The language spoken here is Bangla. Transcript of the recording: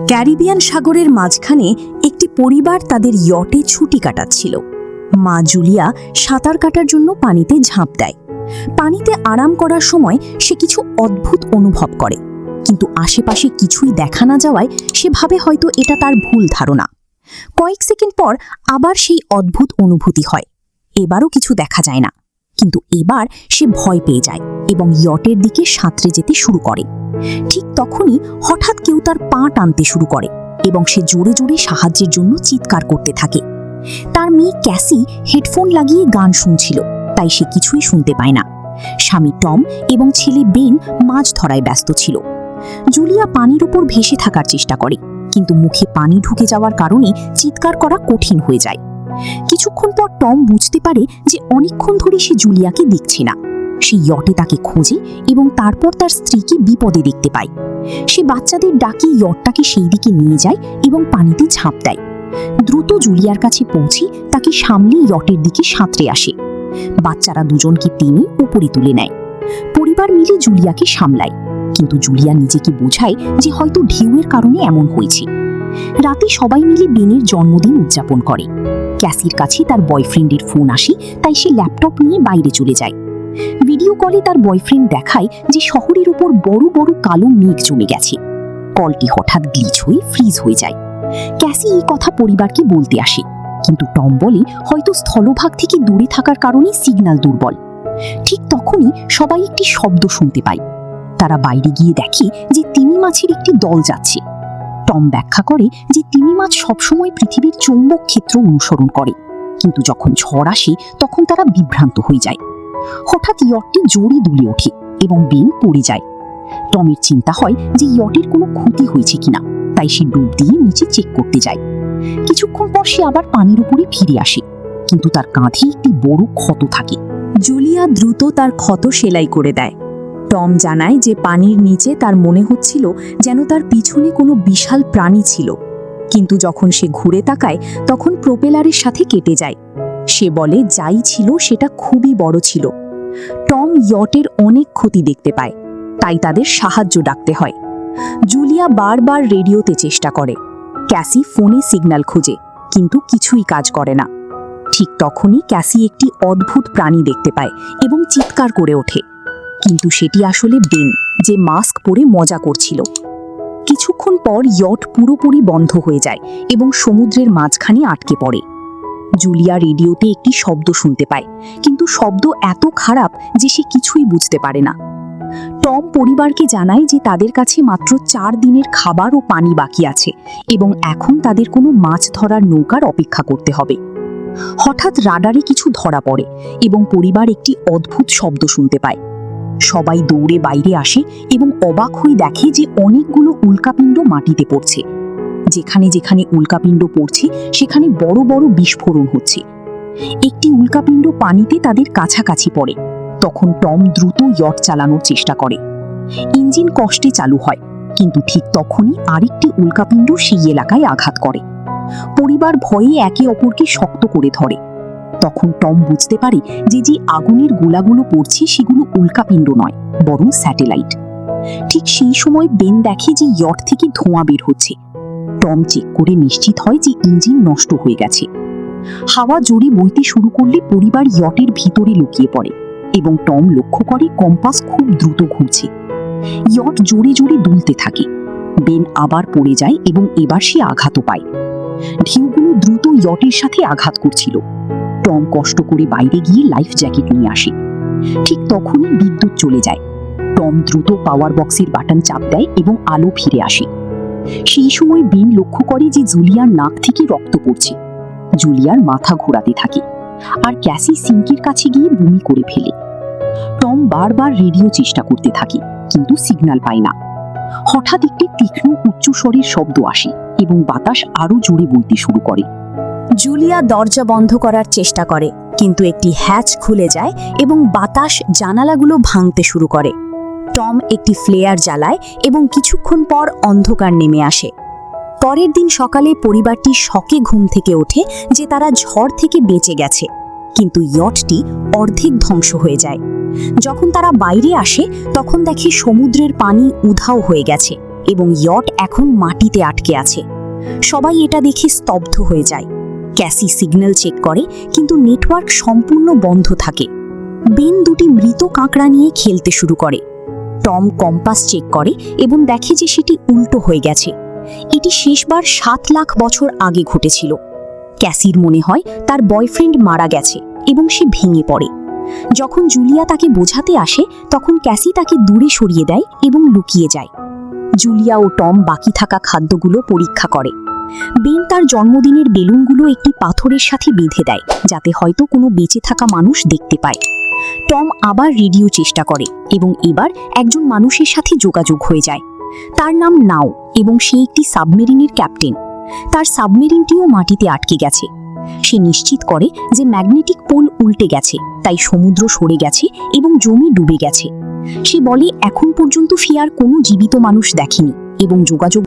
ক্যারিবিয়ান সাগরের মাঝখানে একটি পরিবার তাদের ইয়টে ছুটি কাটাচ্ছিল। মা জুলিয়া সাঁতার কাটার জন্য পানিতে ঝাঁপ দেয়। পানিতে আরাম করার সময় সে কিছু অদ্ভুত অনুভব করে, কিন্তু আশেপাশে কিছুই দেখা না যাওয়ায় সে ভাবে হয়তো এটা তার ভুল ধারণা। কয়েক সেকেন্ড পর আবার সেই অদ্ভুত অনুভূতি হয়। এবারও কিছু দেখা যায় না, কিন্তু এবার সে ভয় পেয়ে যায় এবং ইয়টের দিকে সাঁতরে যেতে শুরু করে। ঠিক তখনই হঠাৎ কেউ তার পা টানতে শুরু করে এবং সে জোরে জোরে সাহায্যের জন্য চিৎকার করতে থাকে। তার মেয়ে ক্যাসি হেডফোন লাগিয়ে গান শুনছিল, তাই সে কিছুই শুনতে পায় না। স্বামী টম এবং ছেলে বেন মাছ ধরায় ব্যস্ত ছিল। জুলিয়া পানির উপর ভেসে থাকার চেষ্টা করে, কিন্তু মুখে পানি ঢুকে যাওয়ার কারণে চিৎকার করা কঠিন হয়ে যায়। কিছুক্ষণ পর টম বুঝতে পারে যে অনেকক্ষণ ধরে সে জুলিয়াকে দেখছে না। সে ইয়টে তাকে খোঁজে এবং তারপর তার স্ত্রীকে বিপদে দেখতে পায়। সে বাচ্চাদের ডাকি ইয়টটাকে সেই দিকে নিয়ে যায় এবং পানিতে ঝাঁপ দেয়। দ্রুত জুলিয়ার কাছে পৌঁছে তাকে সামলে ইয়টের দিকে সাঁতরে আসে। বাচ্চারা দুজনকে টেনে উপরে তুলে নেয়। পরিবার মিলে জুলিয়াকে সামলায়, কিন্তু জুলিয়া নিজেকে বোঝায় যে হয়তো ঢেউয়ের কারণে এমন হয়েছে। রাতে সবাই মিলে বেনের জন্মদিন উদযাপন করে। ক্যাসির কাছে তার বয়ফ্রেন্ডের ফোন আসে, তাই সে ল্যাপটপ নিয়ে বাইরে চলে যায়। ভিডিও কলে তার বয়ফ্রেন্ড দেখায় যে শহরের উপর বড় বড় কালো মেঘ জমে গেছে। কলটি হঠাৎ গ্লিচ হয়ে ফ্রিজ হয়ে যায়। ক্যাসি এই কথা পরিবারকে বলতে আসে, কিন্তু টম বলে হয়তো স্থলভাগ থেকে দূরে থাকার কারণে সিগন্যাল দুর্বল। ঠিক তখনই সবাই একটি শব্দ শুনতে পায়। তারা বাইরে গিয়ে দেখে যে তিমি মাছের একটি দল যাচ্ছে। টম ব্যাখ্যা করে যে তিমি মাছ সবসময় পৃথিবীর চৌম্বক ক্ষেত্র অনুসরণ করে, কিন্তু যখন ঝড় আসে তখন তারা বিভ্রান্ত হয়ে যায়। হঠাৎ ইয়টটি জোরে দুলে ওঠে এবং বেন পড়ে যায়। টমের চিন্তা হয় যে ইয়টের কোনো ক্ষতি হয়েছে কিনা, তাই সে ডুব দিয়ে নিচে চেক করতে যায়। কিছুক্ষণ পর সে আবার পানির উপরে ফিরে আসে, কিন্তু তার কাঁধে একটি বড় ক্ষত থাকে। জুলিয়া দ্রুত তার ক্ষত সেলাই করে দেয়। টম জানায় যে পানির নিচে তার মনে হচ্ছিল যেন তার পিছনে কোনো বিশাল প্রাণী ছিল, কিন্তু যখন সে ঘুরে তাকায় তখন প্রোপেলারের সাথে কেটে যায়। সে বলে যাই ছিল সেটা খুবই বড় ছিল। টম ইয়টের অনেক ক্ষতি দেখতে পায়, তাই তাদের সাহায্য ডাকতে হয়। জুলিয়া বারবার রেডিওতে চেষ্টা করে। ক্যাসি ফোনে সিগন্যাল খোঁজে, কিন্তু কিছুই কাজ করে না। ঠিক তখনই ক্যাসি একটি অদ্ভুত প্রাণী দেখতে পায় এবং চিৎকার করে ওঠে, কিন্তু সেটি আসলে বেন, যে মাস্ক পরে মজা করছিল। কিছুক্ষণ পর ইয়ট পুরোপুরি বন্ধ হয়ে যায় এবং সমুদ্রের মাঝখানে আটকে পড়ে। জুলিয়া রেডিওতে একটি শব্দ শুনতে পায়, কিন্তু শব্দ এত খারাপ যে সে কিছুই বুঝতে পারে না। টম পরিবারকে জানায় যে তাদের কাছে মাত্র 4 দিনের খাবার ও পানি বাকি আছে এবং এখন তাদের কোনো মাছ ধরার নৌকার অপেক্ষা করতে হবে। হঠাৎ রাডারে কিছু ধরা পড়ে এবং পরিবার একটি অদ্ভুত শব্দ শুনতে পায়। সবাই দৌড়ে বাইরে আসে এবং অবাক হয়ে দেখে যে অনেকগুলো উল্কাপিণ্ড মাটিতে পড়ছে। যেখানে যেখানে উল্কাপিণ্ড পড়ছে সেখানে বড় বড় বিস্ফোরণ হচ্ছে। একটি উল্কাপিণ্ড পানিতে তাদের কাছাকাছি পড়ে। তখন টম দ্রুত ইয়ট চালানোর চেষ্টা করে। ইঞ্জিন কষ্টে চালু হয়, কিন্তু ঠিক তখনই আরেকটি উল্কাপিণ্ড সেই এলাকায় আঘাত করে। পরিবার ভয়ে একে অপরকে শক্ত করে ধরে। তখন টম বুঝতে পারে যে যে আগুনের গোলাগুলো পড়ছে সেগুলো উল্কাপিণ্ড নয়, বরং স্যাটেলাইট। ঠিক সেই সময় বেন দেখে যে ইয়ট থেকে ধোঁয়া বের হচ্ছে। টম চেক করে নিশ্চিত হয় যে ইঞ্জিন নষ্ট হয়ে গেছে। হাওয়া জোরে বইতে শুরু করলে পরিবার ইয়টের ভিতরে লুকিয়ে পড়ে এবং টম লক্ষ্য করে কম্পাস খুব দ্রুত ঘুরছে। ইয়ট জোরে জোরে দুলতে থাকে। বেন আবার পড়ে যায় এবং এবার সে আঘাতও পায়। ঢেউগুলো দ্রুত ইয়টের সাথে আঘাত করছিল। টম কষ্ট করে বাইরে গিয়ে লাইফ জ্যাকেট নিয়ে আসে। ঠিক তখনই বিদ্যুৎ চলে যায়। টম দ্রুত পাওয়ার বক্সের বাটন চাপ দেয় এবং আলো ফিরে আসে। সেই সময় বেন লক্ষ্য করে যে জুলিয়ার নাক থেকে রক্ত পড়ছে। জুলিয়ার মাথা ঘোরাতে থাকে, আর ক্যাসি সিঙ্কের কাছে গিয়ে বমি করে ফেলে। টম বারবার রেডিও চেষ্টা করতে থাকে, কিন্তু সিগন্যাল পায় না। হঠাৎ একটি তীক্ষ্ণ উচ্চস্বরের শব্দ আসে এবং বাতাস আরো জোরে বইতে শুরু করে। জুলিয়া দরজা বন্ধ করার চেষ্টা করে, কিন্তু একটি হ্যাচ খুলে যায় এবং বাতাস জানালাগুলো ভাঙতে শুরু করে। টম একটি ফ্লেয়ার জ্বালায় এবং কিছুক্ষণ পর অন্ধকার নেমে আসে। পরের দিন সকালে পরিবারটি শকে ঘুম থেকে ওঠে যে তারা ঝড় থেকে বেঁচে গেছে, কিন্তু ইয়টটি অর্ধেক ধ্বংস হয়ে যায়। যখন তারা বাইরে আসে তখন দেখে সমুদ্রের পানি উধাও হয়ে গেছে এবং ইয়ট এখন মাটিতে আটকে আছে। সবাই এটা দেখে স্তব্ধ হয়ে যায়। ক্যাসি সিগন্যাল চেক করে, কিন্তু নেটওয়ার্ক সম্পূর্ণ বন্ধ থাকে। বেন দুটি মৃত কাঁকড়া নিয়ে খেলতে শুরু করে। টম কম্পাস চেক করে এবং দেখে যে সেটি উল্টো হয়ে গেছে। এটি শেষবার 7 লাখ বছর আগে ঘটেছিল। ক্যাসির মনে হয় তার বয়ফ্রেন্ড মারা গেছে এবং সে ভেঙে পড়ে। যখন জুলিয়া তাকে বোঝাতে আসে, তখন ক্যাসি তাকে দূরে সরিয়ে দেয় এবং লুকিয়ে যায়। জুলিয়া ও টম বাকি থাকা খাদ্যগুলো পরীক্ষা করে। বেন তার জন্মদিনের বেলুনগুলো একটি পাথরের সাথে বেঁধে দেয়, যাতে হয়তো কোনো বেঁচে থাকা মানুষ দেখতে পায়। টম আবার রেডিও চেষ্টা করে এবং এবার একজন মানুষের সাথে যোগাযোগ হয়ে যায়। তার নাম নাও এবং সে একটি সাবমেরিনের ক্যাপ্টেন। তার সাবমেরিনটিও মাটিতে আটকে গেছে। সে নিশ্চিত করে যে ম্যাগনেটিক পোল উল্টে গেছে, তাই সমুদ্র সরে গেছে এবং জমি ডুবে গেছে। সে বলে এখন পর্যন্ত সে আর কোনো জীবিত মানুষ দেখেনি এবং যোগাযোগ